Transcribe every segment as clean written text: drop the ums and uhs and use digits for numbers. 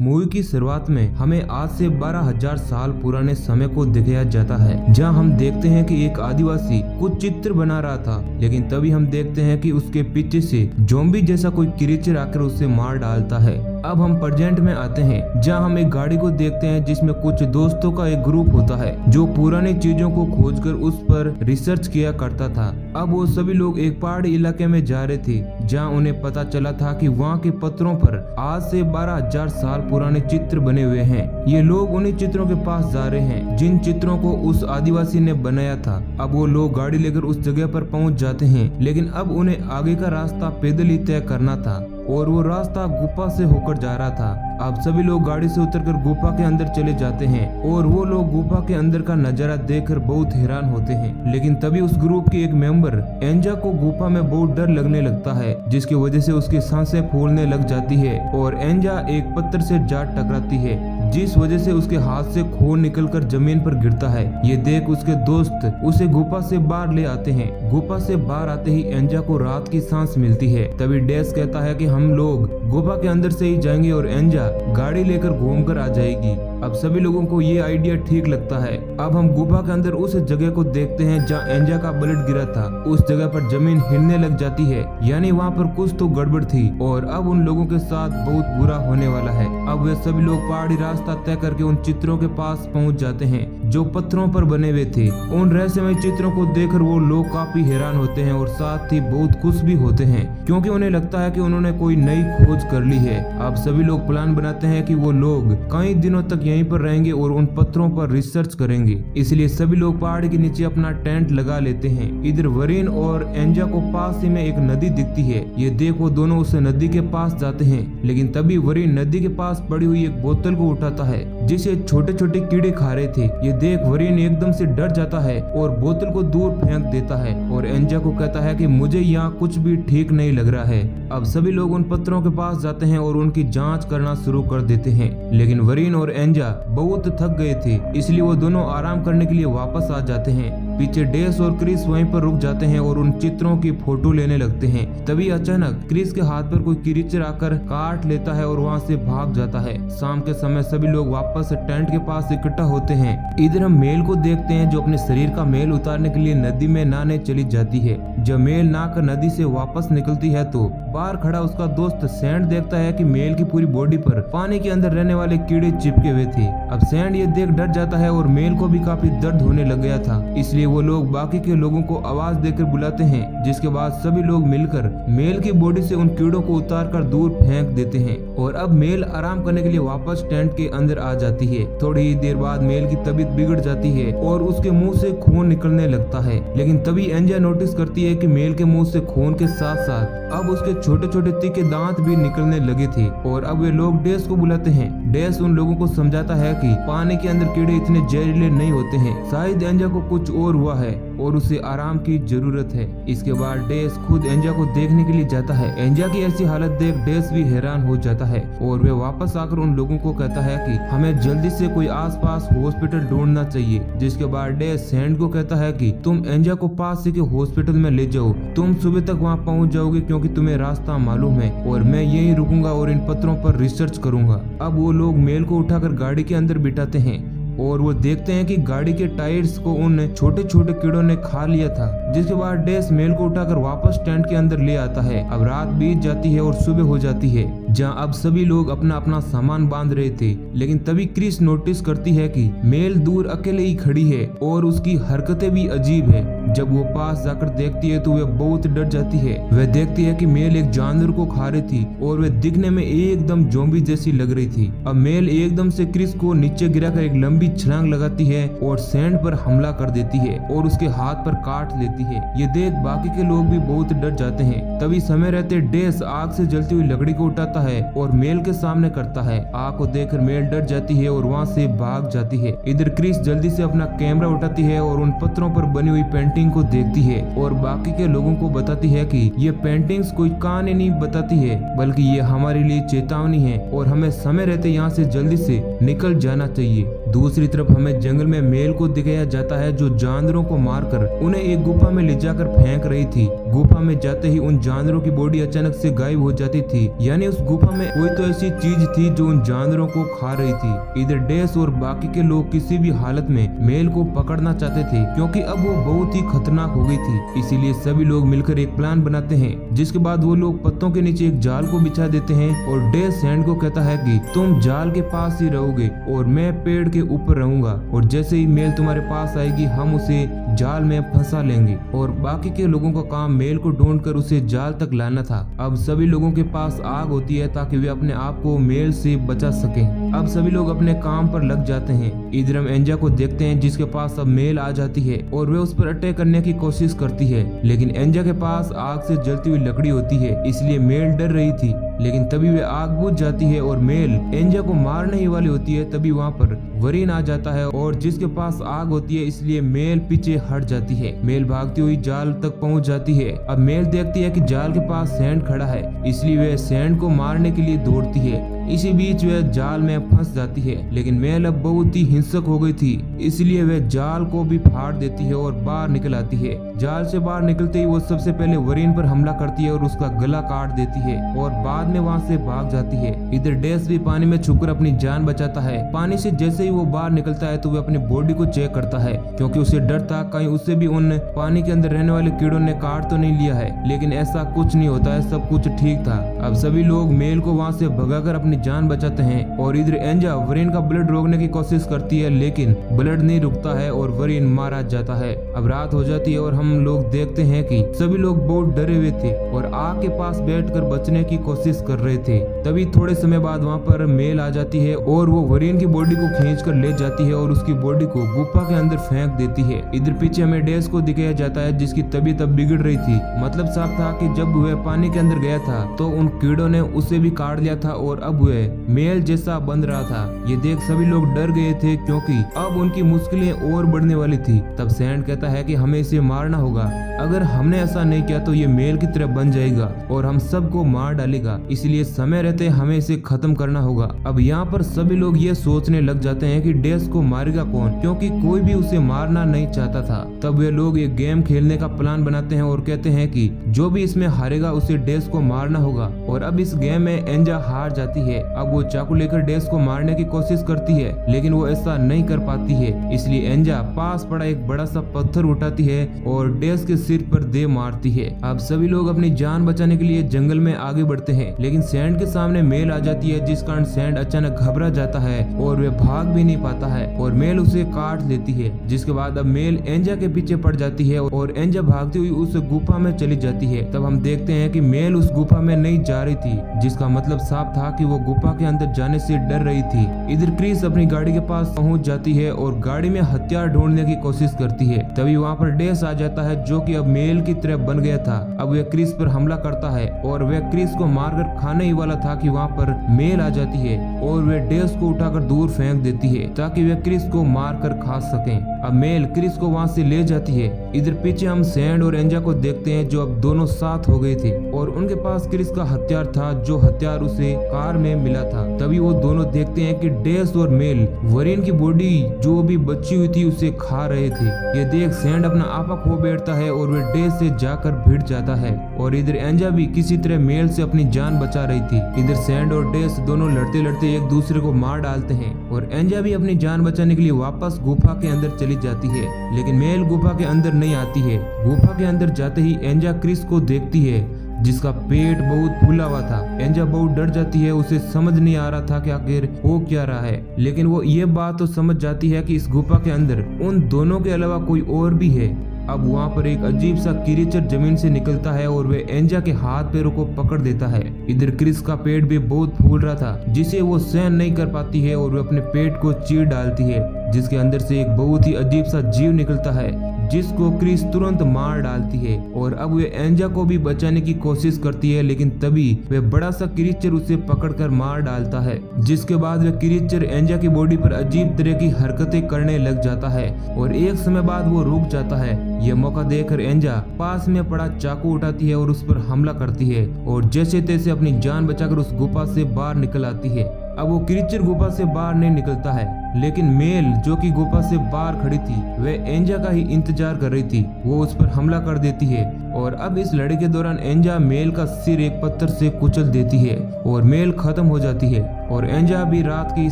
Movie की शुरुआत में हमें आज से 12,000 साल पुराने समय को दिखाया जाता है, जहां हम देखते हैं कि एक आदिवासी कुछ चित्र बना रहा था, लेकिन तभी हम देखते हैं कि उसके पीछे से ज़ॉम्बी जैसा कोई क्रीचर आकर उसे मार डालता है। अब हम प्रेजेंट में आते हैं, जहां हम एक गाड़ी को देखते हैं जिसमें कुछ दोस्तों का एक ग्रुप होता है जो पुरानी चीजों को खोजकर उस पर रिसर्च किया करता था। अब वो सभी लोग एक पहाड़ी इलाके में जा रहे थे, जहां उन्हें पता चला था कि वहां के पत्थरों पर आज से 12,000 साल पुराने चित्र बने हुए हैं। ये लोग उन्हीं चित्रों के पास जा रहे हैं जिन चित्रों को उस आदिवासी ने बनाया था। अब वो लोग गाड़ी लेकर उस जगह पर पहुंच जाते हैं, लेकिन अब उन्हें आगे का रास्ता पैदल ही तय करना था और वो रास्ता गुफा से होकर जा रहा था। अब सभी लोग गाड़ी से उतरकर गुफा के अंदर चले जाते हैं और वो लोग गुफा के अंदर का नजारा देखकर बहुत हैरान होते हैं। लेकिन तभी उस ग्रुप के एक मेंबर एंजा को गुफा में बहुत डर लगने लगता है, जिसकी वजह से उसकी सांसें फूलने लग जाती है और एंजा एक पत्थर से जा टकराती है, जिस वजह से उसके हाथ से खून निकलकर जमीन पर गिरता है। ये देख उसके दोस्त उसे गुफा से बाहर ले आते हैं। गुफा से बाहर आते ही एंजा को राहत की सांस मिलती है। तभी डेस कहता है कि हम लोग गुफा के अंदर से ही जाएंगे और एंजा गाड़ी लेकर घूमकर आ जाएगी। अब सभी लोगों को ये आइडिया ठीक लगता है। अब हम गुफा के अंदर उस जगह को देखते हैं जहाँ एंजा का ब्लड गिरा था। उस जगह पर जमीन हिलने लग जाती है, यानी वहाँ पर कुछ तो गड़बड़ थी और अब उन लोगों के साथ बहुत बुरा होने वाला है। अब वे सभी लोग पहाड़ी रास्ता तय करके उन चित्रों के पास पहुँच जाते हैं जो पत्थरों पर बने हुए थे। उन रहस्यमय चित्रों को देखकर वो लोग काफी हैरान होते हैं और साथ ही बहुत खुश भी होते हैं, क्योंकि उन्हें लगता है कि उन्होंने कोई नई खोज कर ली है। अब सभी लोग प्लान बनाते हैं कि वो लोग कई दिनों तक यहीं पर रहेंगे और उन पत्थरों पर रिसर्च करेंगे। इसलिए सभी लोग पहाड़ के नीचे अपना टेंट लगा लेते हैं। इधर वरीन और एंजा को पास ही में एक नदी दिखती है। ये देख वो दोनों उस नदी के पास जाते हैं, लेकिन तभी वरीन नदी के पास पड़ी हुई एक बोतल को उठाता है जिसे छोटे छोटे कीड़े खा रहे थे। ये देख वरीन एकदम से डर जाता है और बोतल को दूर फेंक देता है और एंजा को कहता है कि मुझे यहाँ कुछ भी ठीक नहीं लग रहा है। अब सभी लोग उन पत्थरों के पास जाते हैं और उनकी जांच करना शुरू कर देते हैं, लेकिन वरीन और एंजा बहुत थक गए थे, इसलिए वो दोनों आराम करने के लिए वापस आ जाते हैं। पीछे डेस और क्रिस वहीं पर रुक जाते हैं और उन चित्रों की फोटो लेने लगते हैं। तभी अचानक क्रिस के हाथ पर कोई क्रीचर आकर काट लेता है और वहाँ से भाग जाता है। शाम के समय सभी लोग वापस टेंट के पास इकट्ठा होते हैं। इधर हम मेल को देखते हैं जो अपने शरीर का मेल उतारने के लिए नदी में नहाने चली जाती है। जब मेल नहाकर नदी से वापस निकलती है तो बाहर खड़ा उसका दोस्त सैंड देखता है कि मेल की पूरी बॉडी पर पानी के अंदर रहने वाले कीड़े चिपके हुए थे। अब सैंड ये देख डर जाता है और मेल को भी काफी दर्द होने लग गया था, इसलिए वो लोग बाकी के लोगों को आवाज देकर बुलाते हैं, जिसके बाद सभी लोग मिलकर मेल की बॉडी से उन कीड़ों को उतारकर दूर फेंक देते हैं और अब मेल आराम करने के लिए वापस टेंट के अंदर आ जाती है। थोड़ी ही देर बाद मेल की तबीयत बिगड़ जाती है और उसके मुंह से खून निकलने लगता है, लेकिन तभी एंजा नोटिस करती है कि मेल के मुंह से खून के साथ साथ अब उसके छोटे छोटे तीखे दांत भी निकलने लगे थे और अब वे लोग डेस को बुलाते हैं। डेस उन लोगों को समझाता है कि पानी के अंदर कीड़े इतने जहरीले नहीं होते हैं, शायद एंजा को कुछ और हुआ है और उसे आराम की जरूरत है। इसके बाद डेस खुद एंजा को देखने के लिए जाता है। एंजा की ऐसी हालत देख डेस भी हैरान हो जाता है और वे वापस आकर उन लोगों को कहता है कि हमें जल्दी से कोई आसपास हॉस्पिटल ढूंढना चाहिए। जिसके बाद डेस सैंड को कहता है कि तुम एंजा को पास के हॉस्पिटल में ले जाओ, तुम सुबह तक वहाँ पहुँच जाओगे क्योंकि तुम्हें रास्ता मालूम है और मैं यहीं रुकूंगा और इन पत्थरों पर रिसर्च करूंगा। अब वो लोग मेल को उठाकर गाड़ी के अंदर बिठाते हैं और वो देखते हैं कि गाड़ी के टायर्स को उन छोटे छोटे कीड़ों ने खा लिया था। जिसके बाद डेस मेल को उठाकर वापस टेंट के अंदर ले आता है। अब रात बीत जाती है और सुबह हो जाती है, जहां अब सभी लोग अपना अपना सामान बांध रहे थे, लेकिन तभी क्रिस नोटिस करती है कि मेल दूर अकेले ही खड़ी है और उसकी हरकतें भी अजीब है। जब वो पास जाकर देखती है तो वह बहुत डर जाती है। वह देखती है कि मेल एक जानवर को खा रही थी और वह दिखने में एकदम ज़ॉम्बी जैसी लग रही थी। अब मेल एकदम से क्रिस को नीचे गिराकर एक लंबी छलांग लगाती है और सैंड पर हमला कर देती है और उसके हाथ पर काट लेती है। ये देख बाकी के लोग भी बहुत डर जाते हैं। तभी समय रहते डेस आग से जलती हुई लकड़ी को उठाता है और मेल के सामने करता है। आग को देखकर मेल डर जाती है और वहाँ से भाग जाती है। इधर क्रिस जल्दी से अपना कैमरा उठाती है और उन पत्थरों पर बनी हुई पेंटिंग को देखती है और बाकी के लोगों को बताती है कि ये पेंटिंग्स कोई कहानी नहीं बताती है, बल्कि ये हमारे लिए चेतावनी है और हमें समय रहते यहाँ से जल्दी से निकल जाना चाहिए। दूसरी तरफ हमें जंगल में मेल को दिखाया जाता है जो जानवरों को मारकर उन्हें एक गुफा में ले जाकर फेंक रही थी। गुफा में जाते ही उन जानवरों की बॉडी अचानक से गायब हो जाती थी, यानी उस गुफा में कोई तो ऐसी चीज थी जो उन जानवरों को खा रही थी। इधर डेस और बाकी के लोग किसी भी हालत में मेल को पकड़ना चाहते थे क्योंकि अब वो बहुत ही खतरनाक हो गई थी। इसीलिए सभी लोग मिलकर एक प्लान बनाते हैं, जिसके बाद वो लोग पत्तों के नीचे एक जाल को बिछा देते हैं और डेस सैंड को कहता है कि तुम जाल के पास ही रहोगे और मैं पेड़ के ऊपर रहूंगा, और जैसे ही मेल तुम्हारे पास आएगी हम उसे जाल में फंसा लेंगे। और बाकी के लोगों का काम मेल को ढूंढकर उसे जाल तक लाना था। अब सभी लोगों के पास आग होती है ताकि वे अपने आप को मेल से बचा सकें। अब सभी लोग अपने काम पर लग जाते हैं। इधर हम एंजा को देखते हैं जिसके पास अब मेल आ जाती है और वे उस पर अटैक करने की कोशिश करती है, लेकिन एंजा के पास आग से जलती हुई लकड़ी होती है, इसलिए मेल डर रही थी। लेकिन तभी वे आग बुझ जाती है और मेल एंजा को मारने ही वाली होती है। तभी वहाँ पर वरीन आ जाता है और जिसके पास आग होती है, इसलिए मेल पीछे हट जाती है। मेल भागती हुई जाल तक पहुँच जाती है। अब मेल देखती है कि जाल के पास सैंड खड़ा है, इसलिए वे सैंड को मारने के लिए दौड़ती है। इसी बीच वह जाल में फंस जाती है, लेकिन मेल अब बहुत ही हिंसक हो गई थी, इसलिए वह जाल को भी फाड़ देती है और बाहर निकल आती है। जाल से बाहर निकलते ही वो सबसे पहले वरीन पर हमला करती है और उसका गला काट देती है और बाद में वहाँ से भाग जाती है। इधर डेस भी पानी में छुपकर अपनी जान बचाता है। पानी से जैसे ही वो बाहर निकलता है तो वह अपनी बॉडी को चेक करता है, क्योंकि उसे डर था कहीं उसे भी उन पानी के अंदर रहने वाले कीड़ों ने काट तो नहीं लिया है, लेकिन ऐसा कुछ नहीं होता है, सब कुछ ठीक था। अब सभी लोग मेल को वहाँ से भगाकर अपनी जान बचाते हैं और इधर एंजा वरीन का ब्लड रोकने की कोशिश करती है, लेकिन ब्लड नहीं रुकता है और वरीन मारा जाता है। अब रात हो जाती है और हम लोग देखते हैं कि सभी लोग बहुत डरे हुए थे और आग के पास बैठकर बचने की कोशिश कर रहे थे। तभी थोड़े समय बाद वहाँ पर मेल आ जाती है और वो वरीन की बॉडी को खींचकर ले जाती है और उसकी बॉडी को गुफा के अंदर फेंक देती है। इधर पीछे हमें डेस को दिखाया जाता है जिसकी तबीयत अब बिगड़ रही थी। मतलब साफ था कि जब वह पानी के अंदर गया था तो उन कीड़ों ने उसे भी काट लिया था और अब वह मेल जैसा बन रहा था। ये देख सभी लोग डर गए थे क्योंकि अब उनकी मुश्किलें और बढ़ने वाली थी। तब सैंड कहता है कि हमें इसे मारना होगा, अगर हमने ऐसा नहीं किया तो ये मेल की तरह बन जाएगा और हम सबको मार डालेगा, इसलिए समय रहते हमें इसे खत्म करना होगा। अब यहाँ पर सभी लोग ये सोचने लग जाते हैं कि डेस को मारेगा कौन, क्योंकि कोई भी उसे मारना नहीं चाहता था। तब वे लोग एक गेम खेलने का प्लान बनाते हैं और कहते हैं कि जो भी इसमें हारेगा उसे डेस को मारना होगा। और अब इस गेम में एंजा हार जाती है। अब वो चाकू लेकर डेस को मारने की कोशिश करती है, लेकिन वो ऐसा नहीं कर पाती है, इसलिए एंजा पास पड़ा एक बड़ा सा पत्थर उठाती है और डेस के सिर पर दे मारती है। अब सभी लोग अपनी जान बचाने के लिए जंगल में आगे बढ़ते हैं, लेकिन सैंड के सामने मेल आ जाती है, जिस कारण सैंड अचानक घबरा जाता है और वे भाग भी नहीं पाता है और मेल उसे काट लेती है। जिसके बाद अब मेल एंजा के पीछे पड़ जाती है और एंजा भागती हुई उस गुफा में चली जाती है। तब हम देखते हैं कि मेल उस गुफा में नहीं जा रही थी, जिसका मतलब साफ था कि वो गुफा के अंदर जाने से डर रही थी। इधर क्रिस अपनी गाड़ी के पास पहुंच जाती है और गाड़ी में हथियार ढूंढने की कोशिश करती है। तभी वहाँ पर डेस आ जाता है जो कि अब मेल की तरह बन गया था। अब वह क्रिस पर हमला करता है और वह क्रिस को मारकर खाने ही वाला था कि वहाँ पर मेल आ जाती है और वह डेस को उठाकर दूर फेंक देती है ताकि वह क्रिस को मार कर खा सके। अब मेल क्रिस को वहाँ से ले जाती है। इधर पीछे हम सैंड और एंजा को देखते हैं जो अब दोनों साथ हो गए थे और उनके पास क्रिस का हथियार था, जो हथियार उसे कार में मिला था। तभी वो दोनों देखते हैं कि डेस और मेल वरीन की बॉडी जो भी बची हुई थी उसे खा रहे थे। ये देख सैंड अपना आपा खो बैठता है और वह डेस से जाकर भिड़ जाता है और इधर एंजा भी किसी तरह मेल से अपनी जान बचा रही थी। इधर सैंड और डेस दोनों लड़ते लड़ते एक दूसरे को मार डालते हैं और एंजा भी अपनी जान बचाने के लिए वापस गुफा के अंदर चली जाती है, लेकिन मेल गुफा के अंदर नहीं आती है। गुफा के अंदर जाते ही एंजा क्रिस को देखती है जिसका पेट बहुत फूला हुआ था। एंजा बहुत डर जाती है, उसे समझ नहीं आ रहा था कि आखिर हो क्या रहा है, लेकिन वो ये बात तो समझ जाती है कि इस गुफा के अंदर उन दोनों के अलावा कोई और भी है। अब वहाँ पर एक अजीब सा क्रीचर जमीन से निकलता है और वे एंजा के हाथ पैरों को पकड़ देता है। इधर क्रिस का पेट भी बहुत फूल रहा था जिसे वो सहन नहीं कर पाती है और वो अपने पेट को चीर डालती है, जिसके अंदर से एक बहुत ही अजीब सा जीव निकलता है जिसको क्रिस तुरंत मार डालती है। और अब वे एंजा को भी बचाने की कोशिश करती है, लेकिन तभी वह बड़ा सा क्रीचर उसे पकड़कर मार डालता है, जिसके बाद वह क्रीचर एंजा की बॉडी पर अजीब तरह की हरकतें करने लग जाता है और एक समय बाद वो रुक जाता है। यह मौका देखकर एंजा पास में पड़ा चाकू उठाती है और उस पर हमला करती है और जैसे तैसे अपनी जान बचाकर उस गुफा से बाहर निकल आती है। अब वो क्रीचर गुफा से बाहर नहीं निकलता है, लेकिन मेल जो कि गुफा से बाहर खड़ी थी वह एंजा का ही इंतजार कर रही थी। वो उस पर हमला कर देती है और अब इस लड़ाई के दौरान एंजा मेल का सिर एक पत्थर से कुचल देती है और मेल खत्म हो जाती है और एंजा भी रात की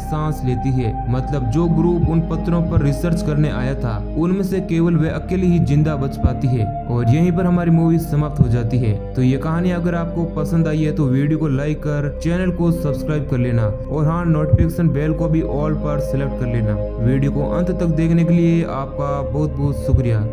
सांस लेती है। मतलब जो ग्रुप उन पत्थरों पर रिसर्च करने आया था उनमें से केवल वह अकेली ही जिंदा बच पाती है और यहीं पर हमारी मूवी समाप्त हो जाती है। तो ये कहानी अगर आपको पसंद आई है तो वीडियो को लाइक कर चैनल को सब्सक्राइब कर लेना और हाँ, नोटिफिकेशन बेल को भी ऑल पर सिलेक्ट कर लेना। वीडियो को अंत तक देखने के लिए आपका बहुत बहुत शुक्रिया।